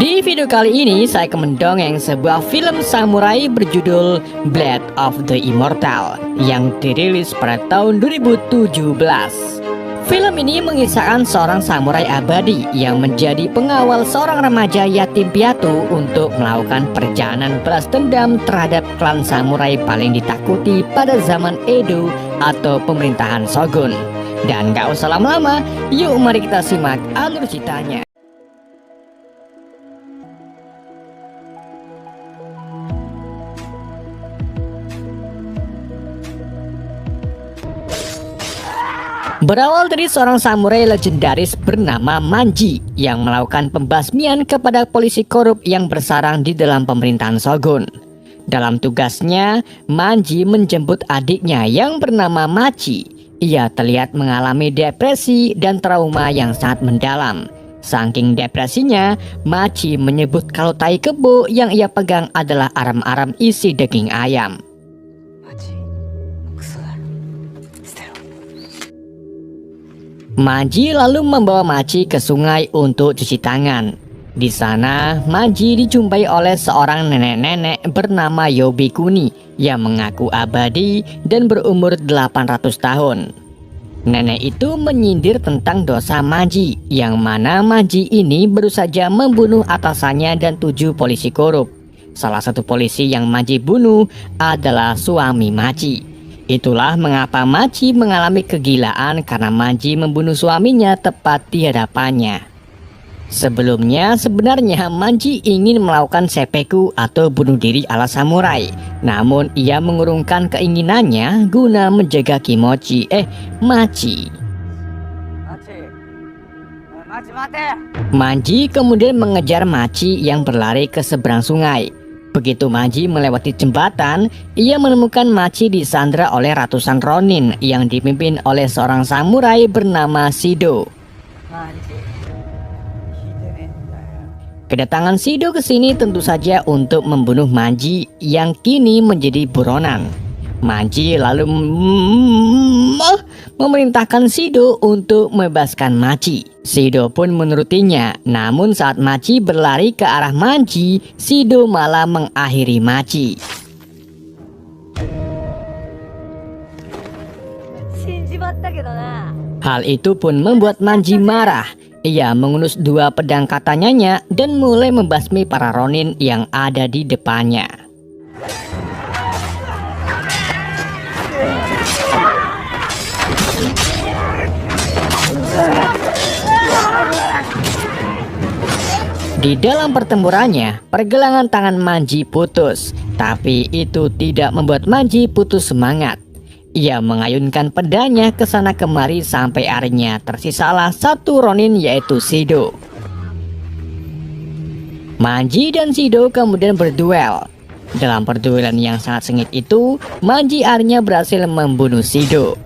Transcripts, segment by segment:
Di video kali ini saya akan mendongeng sebuah film samurai berjudul Blade of the Immortal yang dirilis pada tahun 2017. Film ini mengisahkan seorang samurai abadi yang menjadi pengawal seorang remaja yatim piatu untuk melakukan perjalanan balas dendam terhadap klan samurai paling ditakuti pada zaman Edo atau pemerintahan Shogun. Dan gak usah lama-lama, yuk mari kita simak alur ceritanya. Berawal dari seorang samurai legendaris bernama Manji yang melakukan pembasmian kepada polisi korup yang bersarang di dalam pemerintahan Shogun. Dalam tugasnya, Manji menjemput adiknya yang bernama Machi. Ia terlihat mengalami depresi dan trauma yang sangat mendalam. Saking depresinya, Machi menyebut kalau tai kebo yang ia pegang adalah aram-aram isi daging ayam. Manji lalu membawa Machi ke sungai untuk cuci tangan. Di sana, Manji dijumpai oleh seorang nenek-nenek bernama Yobikuni yang mengaku abadi dan berumur 800 tahun. Nenek itu menyindir tentang dosa Manji, yang mana Manji ini baru saja membunuh atasannya dan 7 polisi korup. Salah satu polisi yang Manji bunuh adalah suami Machi. Itulah mengapa Machi mengalami kegilaan karena Manji membunuh suaminya tepat di hadapannya. Sebelumnya sebenarnya Manji ingin melakukan seppuku atau bunuh diri ala samurai. Namun ia mengurungkan keinginannya guna menjaga Kimochi Machi. Manji kemudian mengejar Machi yang berlari ke seberang sungai. Begitu Manji melewati jembatan, ia menemukan Machi disandra oleh ratusan ronin yang dipimpin oleh seorang samurai bernama Shido. Kedatangan Shido ke sini tentu saja untuk membunuh Manji yang kini menjadi buronan. Manji lalu memerintahkan Shido untuk membebaskan Machi. Shido pun menurutinya, namun saat Machi berlari ke arah Manji, Shido malah mengakhiri Machi. Hal itu pun membuat Manji marah. Ia mengunus 2 pedang katanyanya dan mulai membasmi para ronin yang ada di depannya. Di dalam pertempurannya, pergelangan tangan Manji putus, tapi itu tidak membuat Manji putus semangat. Ia mengayunkan pedangnya ke sana kemari sampai akhirnya tersisalah 1 ronin yaitu Shido. Manji dan Shido kemudian berduel. Dalam perduelan yang sangat sengit itu, Manji akhirnya berhasil membunuh Shido.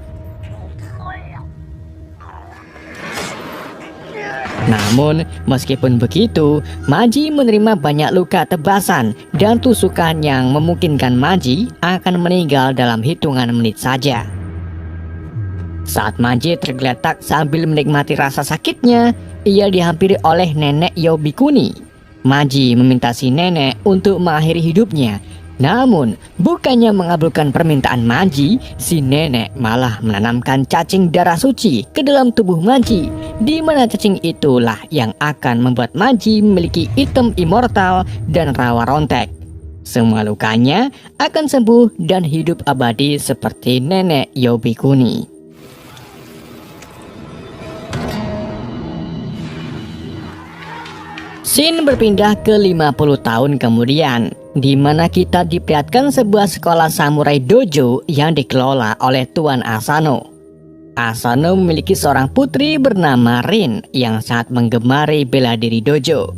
Namun, meskipun begitu, Manji menerima banyak luka tebasan dan tusukan yang memungkinkan Manji akan meninggal dalam hitungan menit saja. Saat Manji tergeletak sambil menikmati rasa sakitnya, ia dihampiri oleh nenek Yobikuni. Manji meminta si nenek untuk mengakhiri hidupnya. Namun, bukannya mengabulkan permintaan Manji, si nenek malah menanamkan cacing darah suci ke dalam tubuh Manji, di mana cacing itulah yang akan membuat Manji memiliki item immortal dan rawa rontek. Semua lukanya akan sembuh dan hidup abadi seperti nenek Yobikuni. Scene berpindah ke 50 tahun kemudian, di mana kita diperlihatkan sebuah sekolah samurai dojo yang dikelola oleh Tuan Asano. Asano memiliki seorang putri bernama Rin yang sangat menggemari bela diri dojo.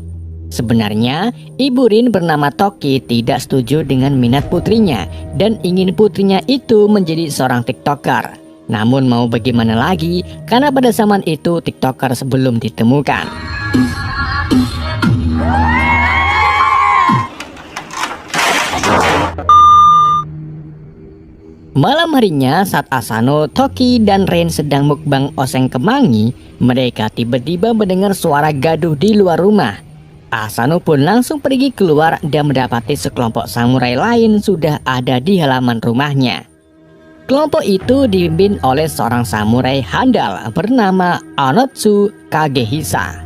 Sebenarnya, Ibu Rin bernama Toki tidak setuju dengan minat putrinya dan ingin putrinya itu menjadi seorang TikToker. Namun mau bagaimana lagi, karena pada zaman itu TikToker sebelum ditemukan. Malam harinya saat Asano, Toki, dan Rin sedang mukbang oseng kemangi, mereka tiba-tiba mendengar suara gaduh di luar rumah. Asano pun langsung pergi keluar dan mendapati sekelompok samurai lain sudah ada di halaman rumahnya. Kelompok itu dipimpin oleh seorang samurai handal bernama Anotsu Kagehisa.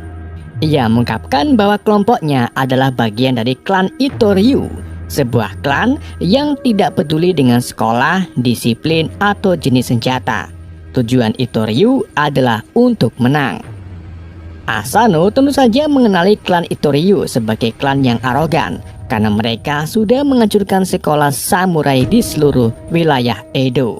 Ia mengungkapkan bahwa kelompoknya adalah bagian dari klan Itoryu, sebuah klan yang tidak peduli dengan sekolah, disiplin, atau jenis senjata. Tujuan Itoryu adalah untuk menang. Asano tentu saja mengenali klan Itoryu sebagai klan yang arogan karena mereka sudah menghancurkan sekolah samurai di seluruh wilayah Edo.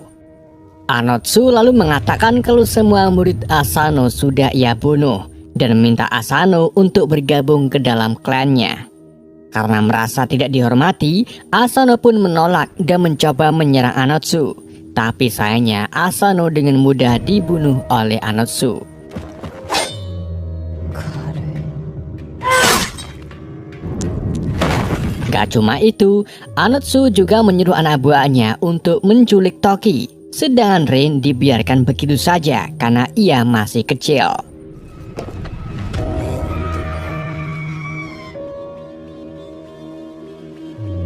Anotsu lalu mengatakan kalau semua murid Asano sudah ia bunuh dan meminta Asano untuk bergabung ke dalam klannya. Karena merasa tidak dihormati, Asano pun menolak dan mencoba menyerang Anotsu. Tapi sayangnya Asano dengan mudah dibunuh oleh Anotsu. Gak cuma itu, Anotsu juga menyuruh anak buahnya untuk menculik Toki. Sedangkan Rin dibiarkan begitu saja karena ia masih kecil.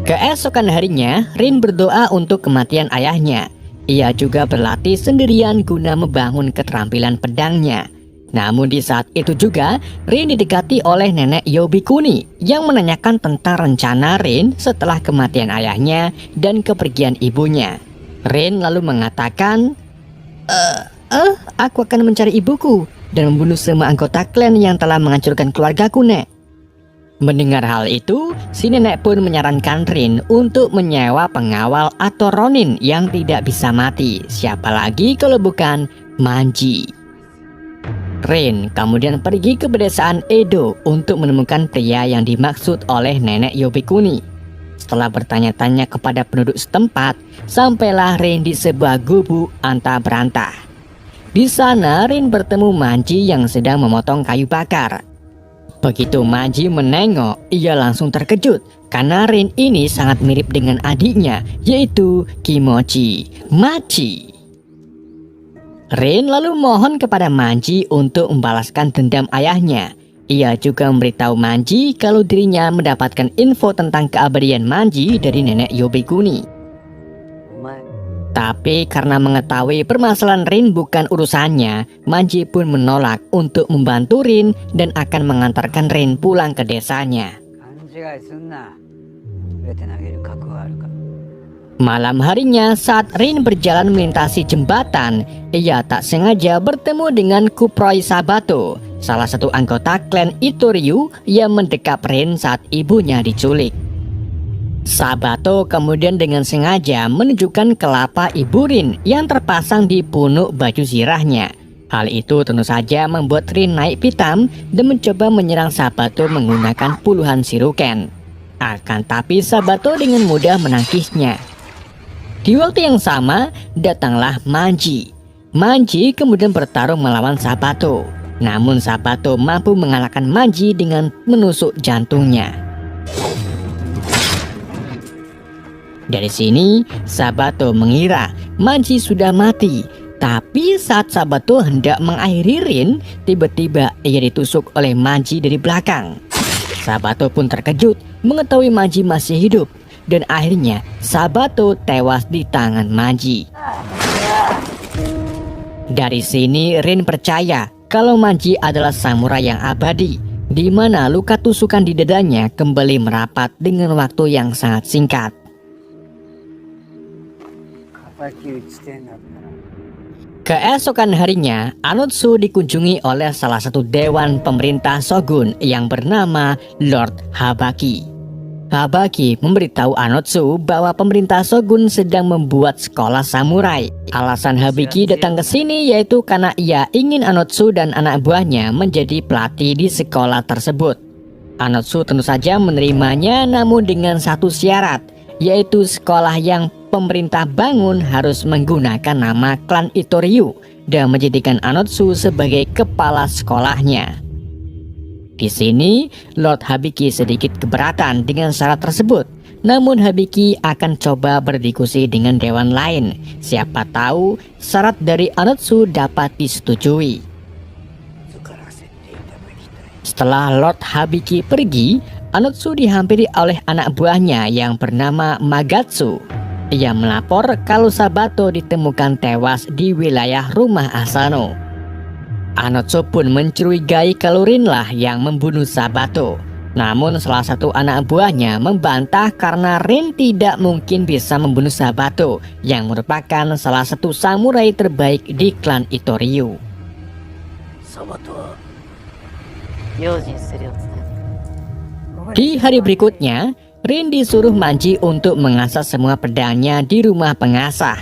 Keesokan harinya, Rin berdoa untuk kematian ayahnya. Ia juga berlatih sendirian guna membangun keterampilan pedangnya. Namun di saat itu juga, Rin didekati oleh nenek Yobikuni yang menanyakan tentang rencana Rin setelah kematian ayahnya dan kepergian ibunya. Rin lalu mengatakan, aku akan mencari ibuku dan membunuh semua anggota klan yang telah menghancurkan keluargaku, Nek. Mendengar hal itu, si nenek pun menyarankan Rin untuk menyewa pengawal atau ronin yang tidak bisa mati. Siapa lagi kalau bukan Manji. Rin kemudian pergi ke pedesaan Edo untuk menemukan pria yang dimaksud oleh nenek Yobikuni. Setelah bertanya-tanya kepada penduduk setempat, sampailah Rin di sebuah gubuk antah berantah. Di sana Rin bertemu Manji yang sedang memotong kayu bakar. Begitu Manji menengok, ia langsung terkejut karena Rin ini sangat mirip dengan adiknya, yaitu Kimochi Machi. Rin lalu mohon kepada Manji untuk membalaskan dendam ayahnya. Ia juga memberitahu Manji kalau dirinya mendapatkan info tentang keabadian Manji dari nenek Yobikuni. Tapi karena mengetahui permasalahan Rin bukan urusannya, Manji pun menolak untuk membantu Rin dan akan mengantarkan Rin pulang ke desanya. Malam harinya saat Rin berjalan melintasi jembatan, ia tak sengaja bertemu dengan Kuproi Sabato, salah satu anggota klan Itoryu yang mendekap Rin saat ibunya diculik. Sabato kemudian dengan sengaja menunjukkan kelapa ibu Rin yang terpasang di punuk baju zirahnya. Hal itu tentu saja membuat Rin naik pitam dan mencoba menyerang Sabato menggunakan puluhan siruken. Akan tapi Sabato dengan mudah menangkisnya. Di waktu yang sama, datanglah Manji. Manji kemudian bertarung melawan Sabato. Namun Sabato mampu mengalahkan Manji dengan menusuk jantungnya. Dari sini, Sabato mengira Manji sudah mati. Tapi saat Sabato hendak mengakhiri Rin, tiba-tiba ia ditusuk oleh Manji dari belakang. Sabato pun terkejut mengetahui Manji masih hidup. Dan akhirnya Sabato tewas di tangan Manji. Dari sini Rin percaya kalau Manji adalah samurai yang abadi, di mana luka tusukan di dadanya kembali merapat dengan waktu yang sangat singkat. Keesokan harinya, Anotsu dikunjungi oleh salah satu dewan pemerintah Shogun yang bernama Lord Habaki. Habaki memberitahu Anotsu bahwa pemerintah Shogun sedang membuat sekolah samurai. Alasan Habaki datang ke sini yaitu karena ia ingin Anotsu dan anak buahnya menjadi pelatih di sekolah tersebut. Anotsu tentu saja menerimanya, namun dengan satu syarat, yaitu sekolah yang pemerintah bangun harus menggunakan nama klan Itoryu dan menjadikan Anotsu sebagai kepala sekolahnya. Di sini, Lord Habiki sedikit keberatan dengan syarat tersebut. Namun Habiki akan coba berdiskusi dengan dewan lain. Siapa tahu syarat dari Anotsu dapat disetujui. Setelah Lord Habiki pergi, Anotsu dihampiri oleh anak buahnya yang bernama Magatsu. Ia melapor kalau Sabato ditemukan tewas di wilayah rumah Asano. Anotsu pun mencurigai kalau Rinlah yang membunuh Sabato. Namun salah satu anak buahnya membantah karena Rin tidak mungkin bisa membunuh Sabato yang merupakan salah satu samurai terbaik di klan Itoryu. Di hari berikutnya, Rin disuruh Manji untuk mengasah semua pedangnya di rumah pengasah.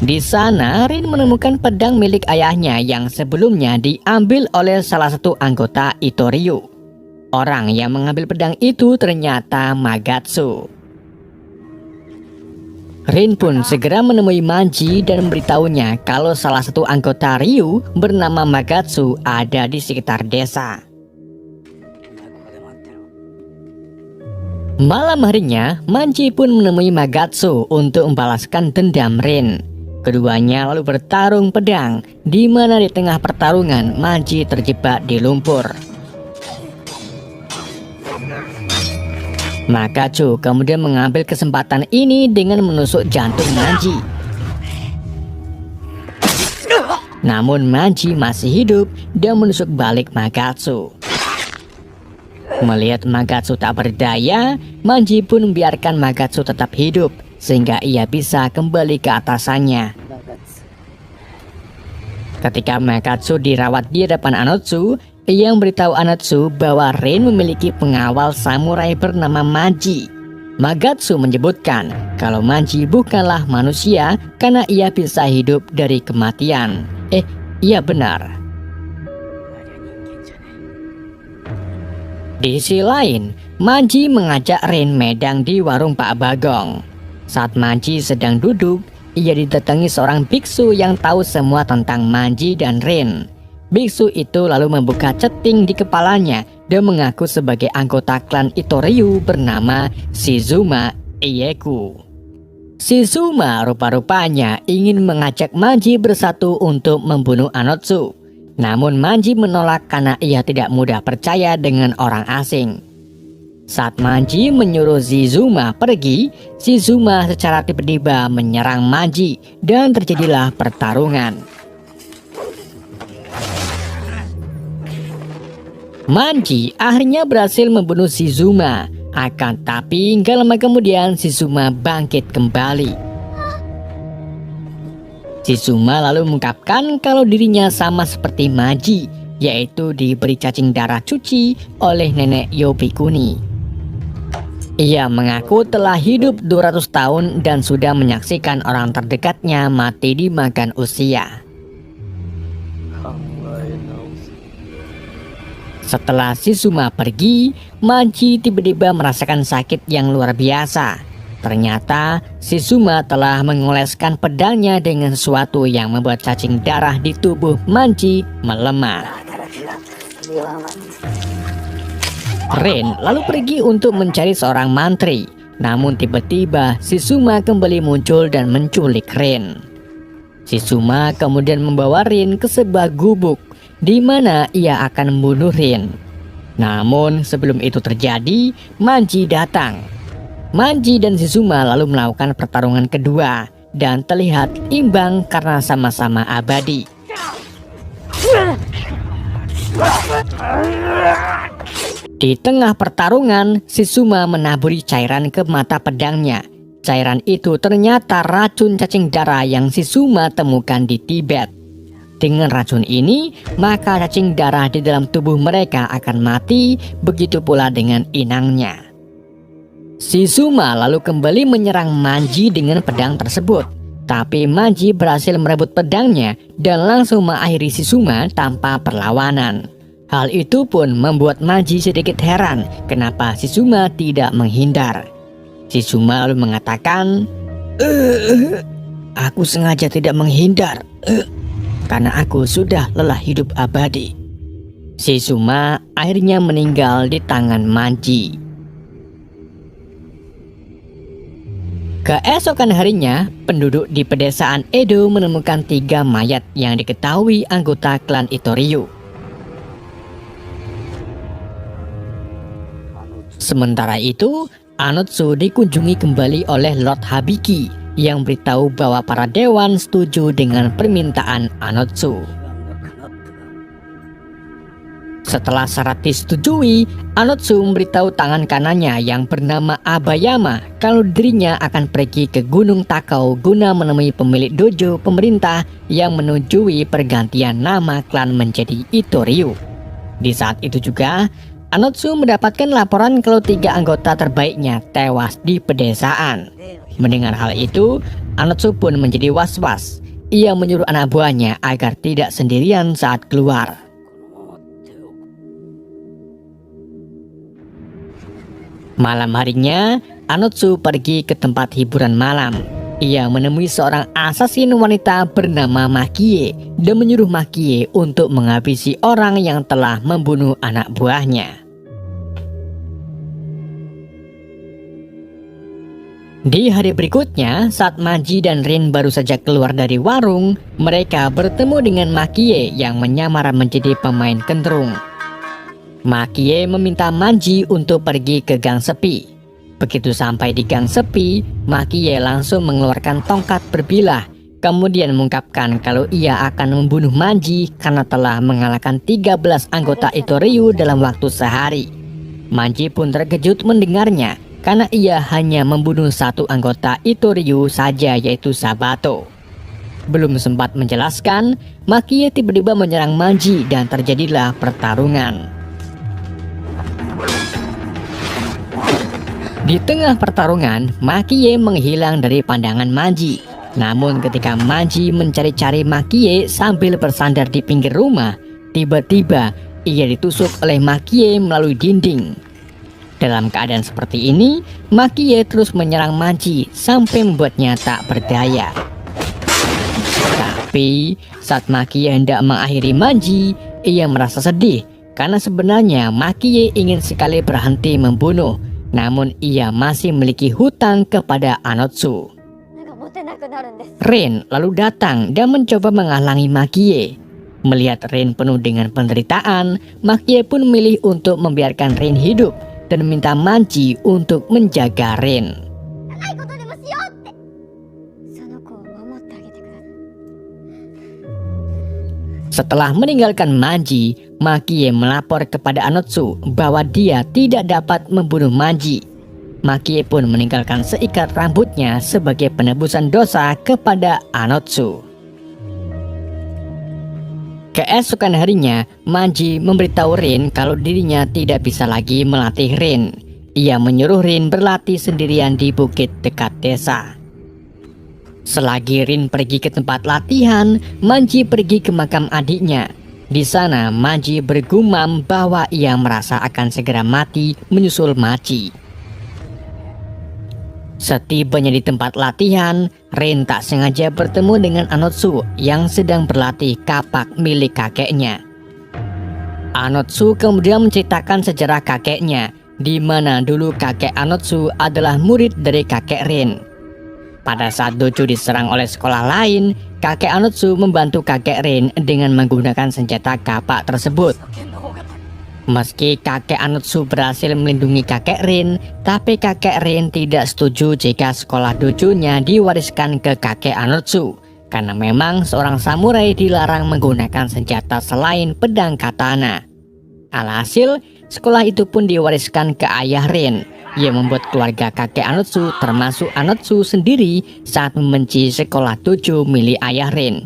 Di sana, Rin menemukan pedang milik ayahnya yang sebelumnya diambil oleh salah satu anggota Itoryu. Orang yang mengambil pedang itu ternyata Magatsu. Rin pun segera menemui Manji dan memberitahunya kalau salah satu anggota Ryu bernama Magatsu ada di sekitar desa. Malam harinya, Manji pun menemui Magatsu untuk membalaskan dendam Rin. Keduanya lalu bertarung pedang, di mana di tengah pertarungan Manji terjebak di lumpur. Magatsu kemudian mengambil kesempatan ini dengan menusuk jantung Manji. Namun Manji masih hidup dan menusuk balik Magatsu. Melihat Magatsu tak berdaya, Manji pun membiarkan Magatsu tetap hidup sehingga ia bisa kembali ke atasannya. Ketika Magatsu dirawat di hadapan Anotsu, ia memberitahu Anotsu bahwa Rin memiliki pengawal samurai bernama Manji. Magatsu menyebutkan kalau Manji bukanlah manusia karena ia bisa hidup dari kematian. Iya benar. Di sisi lain, Manji mengajak Rin medang di warung Pak Bagong. Saat Manji sedang duduk, ia didatangi seorang biksu yang tahu semua tentang Manji dan Rin. Biksu itu lalu membuka ceting di kepalanya dan mengaku sebagai anggota klan Itoryu bernama Shizuma Ieku. Shizuma rupa-rupanya ingin mengajak Manji bersatu untuk membunuh Anotsu. Namun Manji menolak karena ia tidak mudah percaya dengan orang asing. Saat Manji menyuruh Shizuma pergi, Shizuma secara tiba-tiba menyerang Manji dan terjadilah pertarungan. Manji akhirnya berhasil membunuh Shizuma, akan tapi gak lama kemudian Shizuma bangkit kembali. Shizuma lalu mengungkapkan kalau dirinya sama seperti Manji, yaitu diberi cacing darah cuci oleh nenek Yobikuni. Ia mengaku telah hidup 200 tahun dan sudah menyaksikan orang terdekatnya mati dimakan usia. Setelah Shizuma pergi, Manji tiba-tiba merasakan sakit yang luar biasa. Ternyata Shizuma telah mengoleskan pedangnya dengan sesuatu yang membuat cacing darah di tubuh Manji melemah. Rin lalu pergi untuk mencari seorang mantri. Namun tiba-tiba Shizuma kembali muncul dan menculik Rin. Shizuma kemudian membawa Rin ke sebuah gubuk di mana ia akan membunuh Rin. Namun sebelum itu terjadi, Manji datang. Manji dan Shizuma lalu melakukan pertarungan kedua dan terlihat imbang karena sama-sama abadi. Di tengah pertarungan, Shizuma menaburi cairan ke mata pedangnya. Cairan itu ternyata racun cacing darah yang Shizuma temukan di Tibet. Dengan racun ini, maka cacing darah di dalam tubuh mereka akan mati, begitu pula dengan inangnya. Shizuma lalu kembali menyerang Manji dengan pedang tersebut. Tapi Manji berhasil merebut pedangnya dan langsung mengakhiri Shizuma tanpa perlawanan. Hal itu pun membuat Manji sedikit heran kenapa Shizuma tidak menghindar. Shizuma lalu mengatakan, "Aku sengaja tidak menghindar karena aku sudah lelah hidup abadi." Shizuma akhirnya meninggal di tangan Manji. Keesokan harinya, penduduk di pedesaan Edo menemukan 3 mayat yang diketahui anggota klan Itoryu. Sementara itu, Anotsu dikunjungi kembali oleh Lord Habiki yang beritahu bahwa para dewan setuju dengan permintaan Anotsu. Setelah syarat disetujui, Anotsu memberitahu tangan kanannya yang bernama Abayama kalau dirinya akan pergi ke Gunung Takau guna menemui pemilik dojo pemerintah yang menyetujui pergantian nama klan menjadi Itoryu. Di saat itu juga, Anotsu mendapatkan laporan kalau 3 anggota terbaiknya tewas di pedesaan. Mendengar hal itu, Anotsu pun menjadi was-was. Ia menyuruh anak buahnya agar tidak sendirian saat keluar. Malam harinya, Anotsu pergi ke tempat hiburan malam. Ia menemui seorang asasin wanita bernama Makie dan menyuruh Makie untuk menghabisi orang yang telah membunuh anak buahnya. Di hari berikutnya, saat Manji dan Rin baru saja keluar dari warung, mereka bertemu dengan Makie yang menyamar menjadi pemain kentrung. Makie meminta Manji untuk pergi ke gang sepi. Begitu sampai di gang sepi, Makie langsung mengeluarkan tongkat berbilah, kemudian mengungkapkan kalau ia akan membunuh Manji karena telah mengalahkan 13 anggota Itoryu dalam waktu sehari. Manji pun terkejut mendengarnya, karena ia hanya membunuh 1 anggota Itoryu saja, yaitu Sabato. Belum sempat menjelaskan, Makie tiba-tiba menyerang Manji dan terjadilah pertarungan. Di tengah pertarungan, Makie menghilang dari pandangan Manji. Namun ketika Manji mencari-cari Makie sambil bersandar di pinggir rumah, tiba-tiba ia ditusuk oleh Makie melalui dinding. Dalam keadaan seperti ini, Makie terus menyerang Manji sampai membuatnya tak berdaya. Tapi saat Makie hendak mengakhiri Manji, ia merasa sedih karena sebenarnya Makie ingin sekali berhenti membunuh, namun ia masih memiliki hutang kepada Anotsu. Rin lalu datang dan mencoba menghalangi Makie. Melihat Rin penuh dengan penderitaan, Makie pun memilih untuk membiarkan Rin hidup dan meminta Manji untuk menjaga Rin. Setelah meninggalkan Manji, Makie melapor kepada Anotsu bahwa dia tidak dapat membunuh Manji. Makie pun meninggalkan seikat rambutnya sebagai penebusan dosa kepada Anotsu. Keesokan harinya, Manji memberitahu Rin kalau dirinya tidak bisa lagi melatih Rin. Ia menyuruh Rin berlatih sendirian di bukit dekat desa. Selagi Rin pergi ke tempat latihan, Manji pergi ke makam adiknya. Di sana, Manji bergumam bahwa ia merasa akan segera mati menyusul Machi. Setibanya di tempat latihan, Rin tak sengaja bertemu dengan Anotsu yang sedang berlatih kapak milik kakeknya. Anotsu kemudian menceritakan sejarah kakeknya, di mana dulu kakek Anotsu adalah murid dari kakek Rin. Pada saat dojo diserang oleh sekolah lain, kakek Anotsu membantu kakek Rin dengan menggunakan senjata kapak tersebut. Meski kakek Anotsu berhasil melindungi kakek Rin, tapi kakek Rin tidak setuju jika sekolah dojonya diwariskan ke kakek Anotsu, karena memang seorang samurai dilarang menggunakan senjata selain pedang katana. Alhasil, sekolah itu pun diwariskan ke ayah Rin, yang membuat keluarga kakek Anotsu termasuk Anotsu sendiri saat membenci sekolah dojo milik ayah Rin.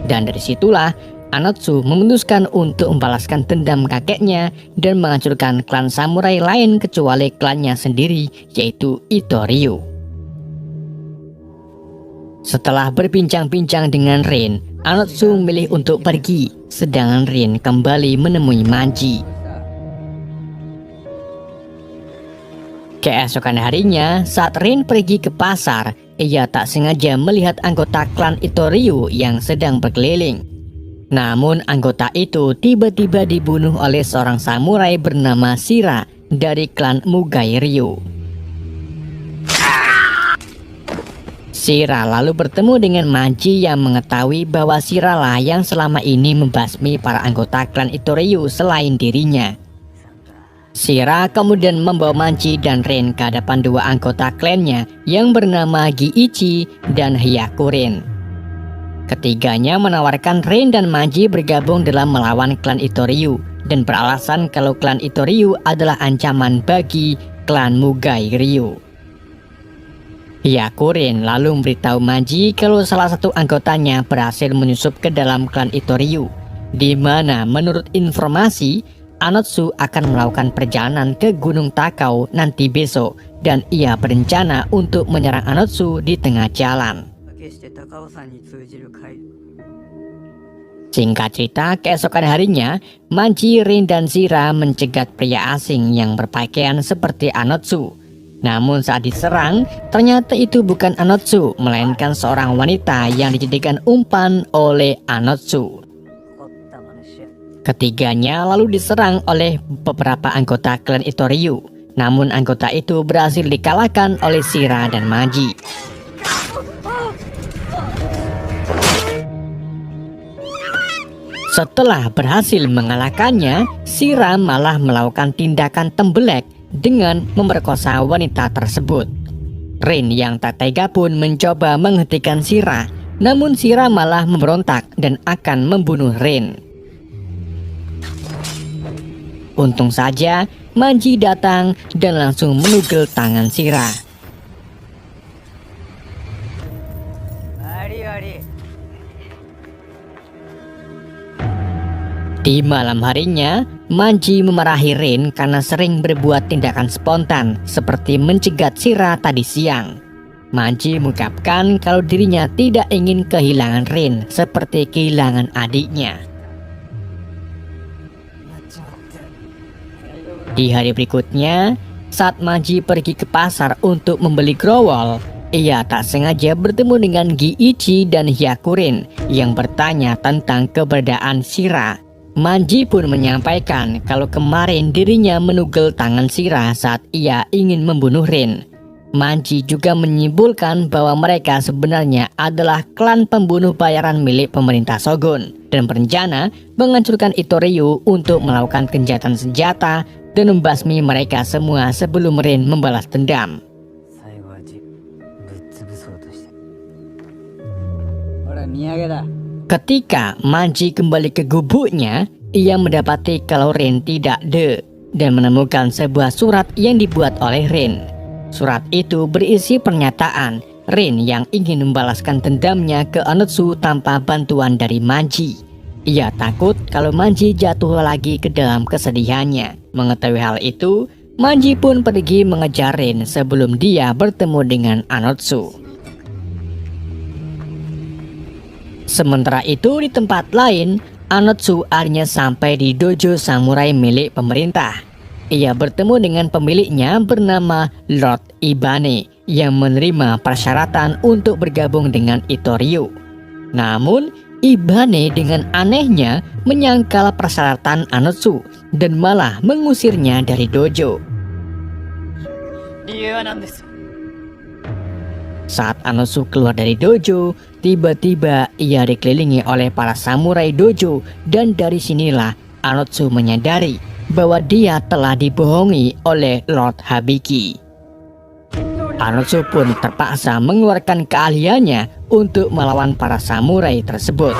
Dan dari situlah Anotsu memutuskan untuk membalaskan dendam kakeknya dan menghancurkan klan samurai lain kecuali klannya sendiri, yaitu Itoryu. Setelah berbincang-bincang dengan Rin, Anotsu memilih untuk pergi, sedangkan Rin kembali menemui Manji. Keesokan harinya, saat Rin pergi ke pasar, ia tak sengaja melihat anggota klan Itoryu yang sedang berkeliling. Namun anggota itu tiba-tiba dibunuh oleh seorang samurai bernama Shira dari klan Mugai Ryu. Shira lalu bertemu dengan Manji yang mengetahui bahwa Shira lah yang selama ini membasmi para anggota klan Itoryu selain dirinya. Shira kemudian membawa Manji dan Rin ke hadapan dua anggota klannya yang bernama Giichi dan Hyakurin. Ketiganya menawarkan Rin dan Manji bergabung dalam melawan klan Itoryu dan beralasan kalau klan Itoryu adalah ancaman bagi klan Mugai Ryu. Hyakurin lalu memberitahu Manji kalau salah satu anggotanya berhasil menyusup ke dalam klan Itoryu, di mana menurut informasi Anotsu akan melakukan perjalanan ke Gunung Takao nanti besok dan ia berencana untuk menyerang Anotsu di tengah jalan. Singkat cerita, keesokan harinya, Manji, Rin, dan Shira mencegat pria asing yang berpakaian seperti Anotsu. Namun saat diserang, ternyata itu bukan Anotsu, melainkan seorang wanita yang dijadikan umpan oleh Anotsu. Ketiganya lalu diserang oleh beberapa anggota klan Itoryu. Namun anggota itu berhasil dikalahkan oleh Shira dan Manji. Setelah berhasil mengalahkannya, Shira malah melakukan tindakan tembelak dengan memerkosa wanita tersebut. Rin yang tak tega pun mencoba menghentikan Shira, namun Shira malah memberontak dan akan membunuh Rin. Untung saja Manji datang dan langsung menugel tangan Shira. Di malam harinya, Manji memarahi Rin karena sering berbuat tindakan spontan seperti mencegat Shira tadi siang. Manji mengungkapkan kalau dirinya tidak ingin kehilangan Rin seperti kehilangan adiknya. Di hari berikutnya, saat Manji pergi ke pasar untuk membeli growol, ia tak sengaja bertemu dengan Giichi dan Hyakurin yang bertanya tentang keberadaan Shira. Manji pun menyampaikan kalau kemarin dirinya menugel tangan Shira saat ia ingin membunuh Rin. Manji juga menyimpulkan bahwa mereka sebenarnya adalah klan pembunuh bayaran milik pemerintah Shogun dan berencana menghancurkan Itoryu untuk melakukan kejahatan senjata dan membasmi mereka semua sebelum Rin membalas dendam. Ketika Manji kembali ke gubuknya, ia mendapati kalau Rin tidak ada dan menemukan sebuah surat yang dibuat oleh Rin. Surat itu berisi pernyataan Rin yang ingin membalaskan dendamnya ke Anotsu tanpa bantuan dari Manji. Ia takut kalau Manji jatuh lagi ke dalam kesedihannya. Mengetahui hal itu, Manji pun pergi mengejar Rin sebelum dia bertemu dengan Anotsu. Sementara itu di tempat lain, Anotsu akhirnya sampai di dojo samurai milik pemerintah. Ia bertemu dengan pemiliknya bernama Lord Ibane yang menerima persyaratan untuk bergabung dengan Itoryu. Namun Ibane dengan anehnya menyangkal persyaratan Anotsu dan malah mengusirnya dari dojo. Saat Anotsu keluar dari dojo, tiba-tiba ia dikelilingi oleh para samurai dojo dan dari sinilah Anotsu menyadari bahwa dia telah dibohongi oleh Lord Habiki. Anotsu pun terpaksa mengeluarkan keahliannya untuk melawan para samurai tersebut.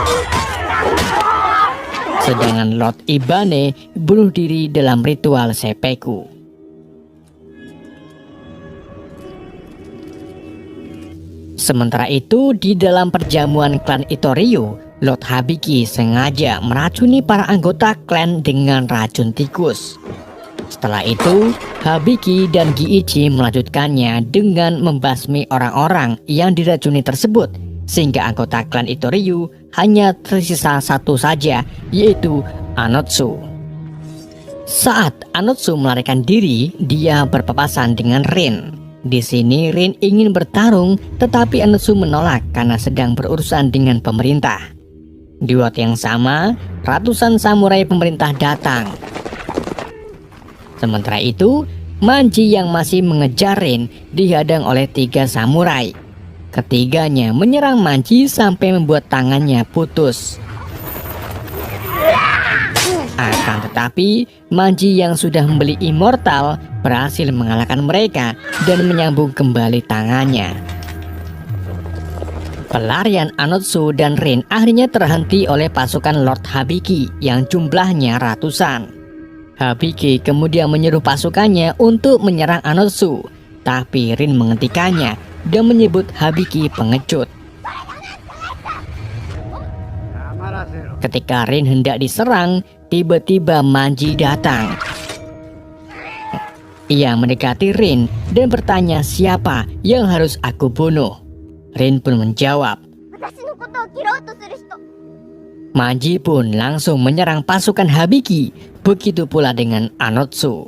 Sedangkan Lord Ibane bunuh diri dalam ritual seppuku. Sementara itu, di dalam perjamuan klan Itoryu, Lord Habiki sengaja meracuni para anggota klan dengan racun tikus. Setelah itu, Habiki dan Giichi melanjutkannya dengan membasmi orang-orang yang diracuni tersebut, sehingga anggota klan Itoryu hanya tersisa satu saja, yaitu Anotsu. Saat Anotsu melarikan diri, dia berpapasan dengan Rin. Di sini Rin ingin bertarung, tetapi Anotsu menolak karena sedang berurusan dengan pemerintah. Di waktu yang sama, ratusan samurai pemerintah datang. Sementara itu, Manji yang masih mengejar Rin dihadang oleh 3 samurai. Ketiganya menyerang Manji sampai membuat tangannya putus. Akan tetapi, Manji yang sudah membeli immortal berhasil mengalahkan mereka dan menyambung kembali tangannya. Pelarian Anotsu dan Rin akhirnya terhenti oleh pasukan Lord Hibiki yang jumlahnya ratusan. Hibiki kemudian menyuruh pasukannya untuk menyerang Anotsu, tapi Rin menghentikannya dan menyebut Hibiki pengecut. Ketika Rin hendak diserang, tiba-tiba Manji datang. Ia mendekati Rin dan bertanya siapa yang harus aku bunuh. Rin pun menjawab. Manji pun langsung menyerang pasukan Hibiki, begitu pula dengan Anotsu.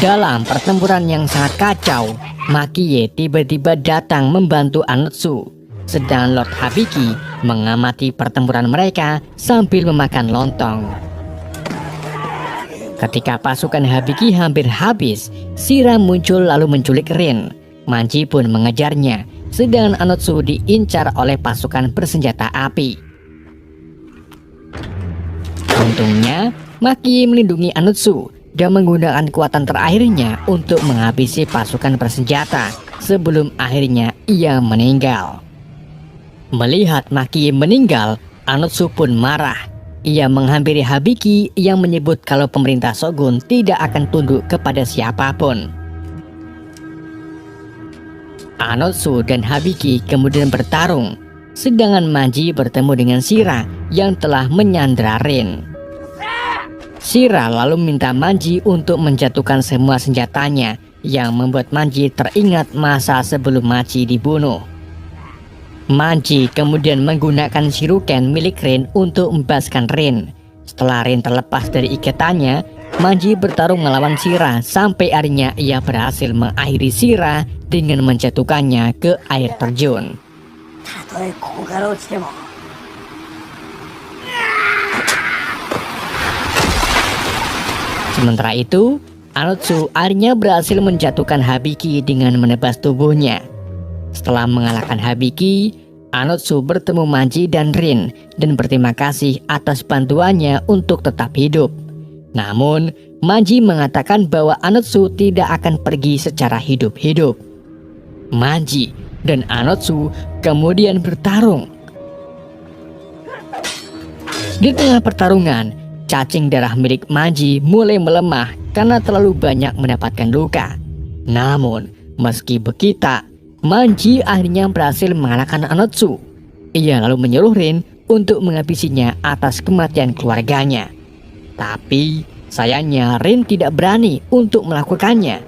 Dalam pertempuran yang sangat kacau, Makie tiba-tiba datang membantu Anotsu, sedang Lord Hibiki mengamati pertempuran mereka sambil memakan lontong. Ketika pasukan Hibiki hampir habis, Shira muncul lalu menculik Rin. Manji pun mengejarnya, sedang Anotsu diincar oleh pasukan bersenjata api. Untungnya, Makie melindungi Anotsu dan menggunakan kekuatan terakhirnya untuk menghabisi pasukan bersenjata sebelum akhirnya ia meninggal. Melihat Makie meninggal, Anotsu pun marah. Ia menghampiri Hibiki yang menyebut kalau pemerintah Shogun tidak akan tunduk kepada siapapun. Anotsu dan Hibiki kemudian bertarung, sedangkan Manji bertemu dengan Shira yang telah menyandra Rin. Shira lalu minta Manji untuk menjatuhkan semua senjatanya, yang membuat Manji teringat masa sebelum Manji dibunuh. Manji kemudian menggunakan Shiruken milik Rin untuk membebaskan Rin. Setelah Rin terlepas dari ikatannya, Manji bertarung melawan Shira sampai akhirnya ia berhasil mengakhiri Shira dengan menjatuhkannya ke air terjun. Sementara itu, Anotsu akhirnya berhasil menjatuhkan Hibiki dengan menebas tubuhnya. Setelah mengalahkan Hibiki, Anotsu bertemu Manji dan Rin dan berterima kasih atas bantuannya untuk tetap hidup. Namun, Manji mengatakan bahwa Anotsu tidak akan pergi secara hidup-hidup. Manji dan Anotsu kemudian bertarung. Di tengah pertarungan, cacing darah milik Manji mulai melemah karena terlalu banyak mendapatkan luka. Namun, meski begitu, Manji akhirnya berhasil mengalahkan Anotsu. Ia lalu menyuruh Rin untuk menghabisinya atas kematian keluarganya. Tapi, sayangnya Rin tidak berani untuk melakukannya.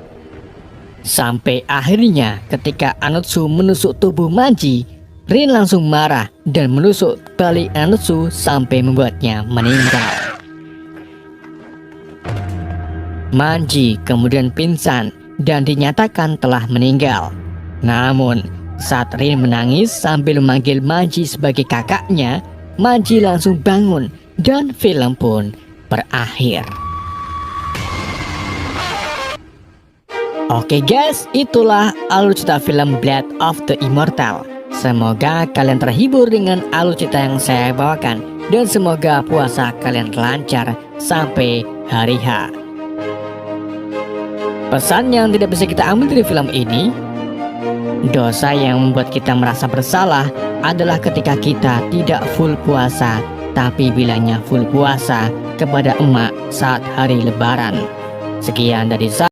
Sampai akhirnya ketika Anotsu menusuk tubuh Manji, Rin langsung marah dan menusuk balik Anotsu sampai membuatnya meninggal. Manji kemudian pingsan dan dinyatakan telah meninggal. Namun, saat Rin menangis sambil memanggil Manji sebagai kakaknya, Manji langsung bangun dan film pun berakhir. Oke guys, itulah alur cerita film Blade of the Immortal. Semoga kalian terhibur dengan alur cerita yang saya bawakan, dan semoga puasa kalian lancar sampai hari H. Pesan yang tidak bisa kita ambil dari film ini, dosa yang membuat kita merasa bersalah adalah ketika kita tidak full puasa, tapi bilangnya full puasa kepada emak saat hari lebaran. Sekian dari saya.